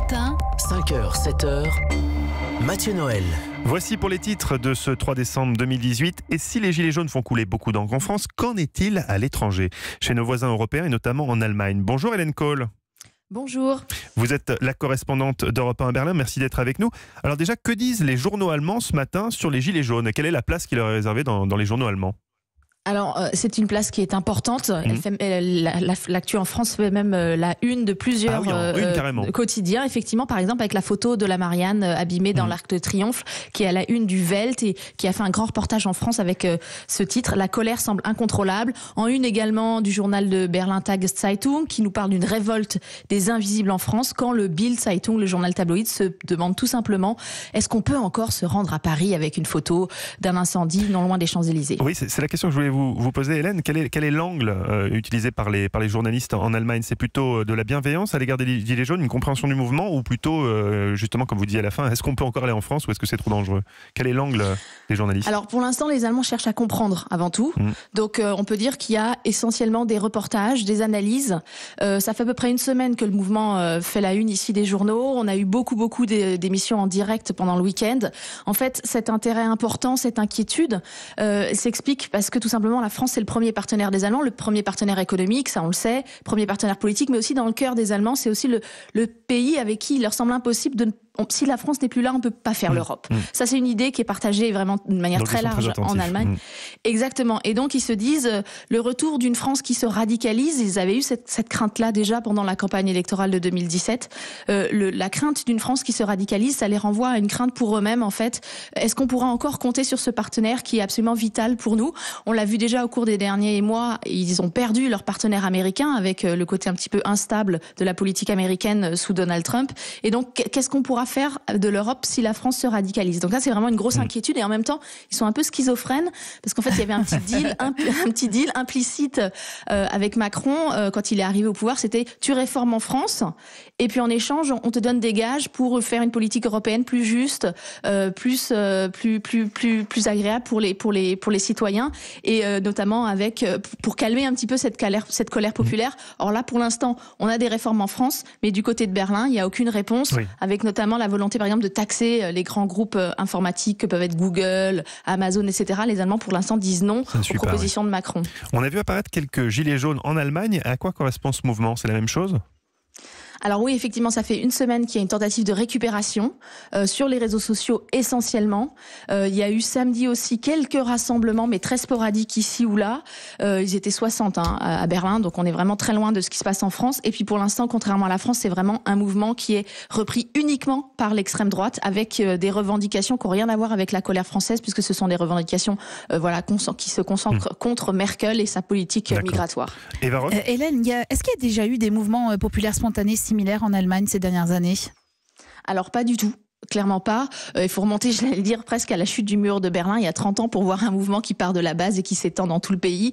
matin, 5h, 7h, Mathieu Noël. Voici pour les titres de ce 3 décembre 2018. Et si les gilets jaunes font couler beaucoup d'encre en France, qu'en est-il à l'étranger, chez nos voisins européens et notamment en Allemagne? Bonjour Hélène Kohl. Bonjour. Vous êtes la correspondante d'Europe 1 à Berlin, merci d'être avec nous. Alors déjà, que disent les journaux allemands ce matin sur les gilets jaunes? Quelle est la place qui leur est réservée dans les journaux allemands? Alors, c'est une place qui est importante. L'actu en France fait même la une de plusieurs quotidiens. Effectivement, par exemple, avec la photo de la Marianne abîmée dans l'Arc de Triomphe, qui est à la une du Welt et qui a fait un grand reportage en France avec ce titre. La colère semble incontrôlable. En une également du journal de Berlin Tageszeitung, qui nous parle d'une révolte des invisibles en France, quand le Bild Zeitung, le journal tabloïd, se demande tout simplement, est-ce qu'on peut encore se rendre à Paris avec une photo d'un incendie non loin des Champs-Élysées? Oui, c'est la question que je voulais vous posez, Hélène. Quel est l'angle utilisé par les journalistes en Allemagne? C'est plutôt de la bienveillance à l'égard des gilets jaunes, une compréhension du mouvement, ou plutôt, justement, comme vous disiez à la fin, est-ce qu'on peut encore aller en France ou est-ce que c'est trop dangereux? Quel est l'angle des journalistes? Alors, pour l'instant, les Allemands cherchent à comprendre avant tout. Donc, on peut dire qu'il y a essentiellement des reportages, des analyses. Ça fait à peu près une semaine que le mouvement fait la une ici des journaux. On a eu beaucoup d'émissions en direct pendant le week-end. En fait, cet intérêt important, cette inquiétude s'explique parce que tout simplement, la France, c'est le premier partenaire des Allemands, le premier partenaire économique, ça on le sait, premier partenaire politique, mais aussi dans le cœur des Allemands, c'est aussi le pays avec qui il leur semble impossible si la France n'est plus là, on ne peut pas faire l'Europe. Ça, c'est une idée qui est partagée vraiment d'une manière très large en Allemagne. Exactement. Et donc, ils se disent, le retour d'une France qui se radicalise, ils avaient eu cette crainte-là déjà pendant la campagne électorale de 2017. La crainte d'une France qui se radicalise, ça les renvoie à une crainte pour eux-mêmes, en fait. Est-ce qu'on pourra encore compter sur ce partenaire qui est absolument vital pour nous? On l'a vu déjà au cours des derniers mois, ils ont perdu leur partenaire américain avec le côté un petit peu instable de la politique américaine sous Donald Trump. Et donc, qu'est-ce qu'on pourra faire de l'Europe si la France se radicalise? Donc là, c'est vraiment une grosse inquiétude et en même temps, ils sont un peu schizophrènes parce qu'en fait, il y avait un petit deal implicite avec Macron quand il est arrivé au pouvoir. C'était tu réformes en France et puis en échange, on te donne des gages pour faire une politique européenne plus juste, plus agréable pour les citoyens et notamment pour calmer un petit peu cette colère populaire. Or là, pour l'instant, on a des réformes en France, mais du côté de Berlin, il n'y a aucune réponse, avec notamment la volonté, par exemple, de taxer les grands groupes informatiques que peuvent être Google, Amazon, etc. Les Allemands, pour l'instant, disent non aux propositions de Macron. On a vu apparaître quelques gilets jaunes en Allemagne. À quoi correspond ce mouvement? C'est la même chose? Alors oui, effectivement, ça fait une semaine qu'il y a une tentative de récupération sur les réseaux sociaux essentiellement. Il y a eu samedi aussi quelques rassemblements, mais très sporadiques ici ou là. Ils étaient 60 à Berlin, donc on est vraiment très loin de ce qui se passe en France. Et puis pour l'instant, contrairement à la France, c'est vraiment un mouvement qui est repris uniquement par l'extrême droite, avec des revendications qui n'ont rien à voir avec la colère française, puisque ce sont des revendications qui se concentrent contre Merkel et sa politique migratoire. Hélène, est-ce qu'il y a déjà eu des mouvements populaires spontanés similaires en Allemagne ces dernières années? Alors pas du tout. Clairement pas. Il faut remonter, je vais le dire, presque à la chute du mur de Berlin il y a 30 ans pour voir un mouvement qui part de la base et qui s'étend dans tout le pays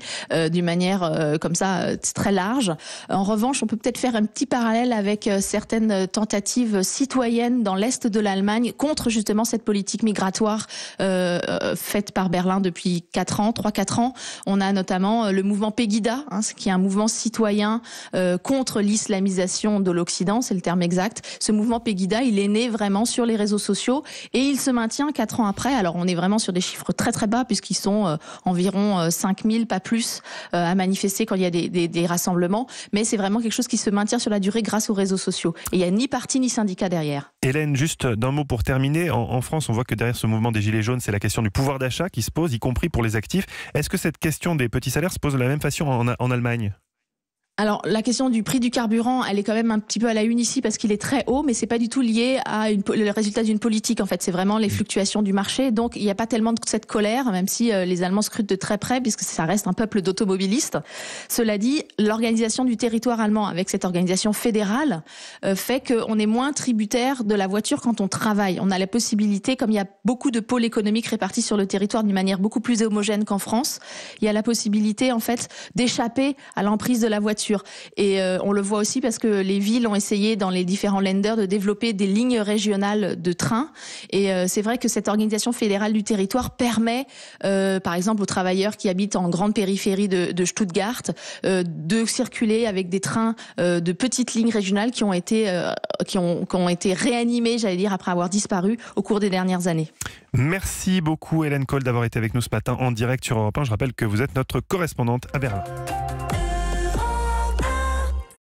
d'une manière comme ça très large. En revanche, on peut peut-être faire un petit parallèle avec certaines tentatives citoyennes dans l'est de l'Allemagne contre justement cette politique migratoire faite par Berlin depuis 3-4 ans. On a notamment le mouvement Pegida, qui est un mouvement citoyen contre l'islamisation de l'Occident, c'est le terme exact. Ce mouvement Pegida, il est né vraiment sur les réseaux sociaux et il se maintient 4 ans après. Alors on est vraiment sur des chiffres très très bas puisqu'ils sont environ 5000, pas plus, à manifester quand il y a des rassemblements, mais c'est vraiment quelque chose qui se maintient sur la durée grâce aux réseaux sociaux. Et il n'y a ni parti ni syndicat derrière. Hélène, juste d'un mot pour terminer, en France on voit que derrière ce mouvement des gilets jaunes, c'est la question du pouvoir d'achat qui se pose, y compris pour les actifs. Est-ce que cette question des petits salaires se pose de la même façon en Allemagne? Alors, la question du prix du carburant, elle est quand même un petit peu à la une ici parce qu'il est très haut, mais c'est pas du tout lié à le résultat d'une politique. En fait, c'est vraiment les fluctuations du marché. Donc, il n'y a pas tellement de cette colère, même si les Allemands scrutent de très près, puisque ça reste un peuple d'automobilistes. Cela dit, l'organisation du territoire allemand, avec cette organisation fédérale, fait qu'on est moins tributaire de la voiture quand on travaille. On a la possibilité, comme il y a beaucoup de pôles économiques répartis sur le territoire d'une manière beaucoup plus homogène qu'en France, il y a la possibilité, en fait, d'échapper à l'emprise de la voiture voiture. Et on le voit aussi parce que les villes ont essayé dans les différents lenders de développer des lignes régionales de train. Et c'est vrai que cette organisation fédérale du territoire permet, par exemple, aux travailleurs qui habitent en grande périphérie de Stuttgart, de circuler avec des trains de petites lignes régionales qui ont été réanimées, j'allais dire, après avoir disparu au cours des dernières années. Merci beaucoup Hélène Cole d'avoir été avec nous ce matin en direct sur Europe 1. Je rappelle que vous êtes notre correspondante à Berlin.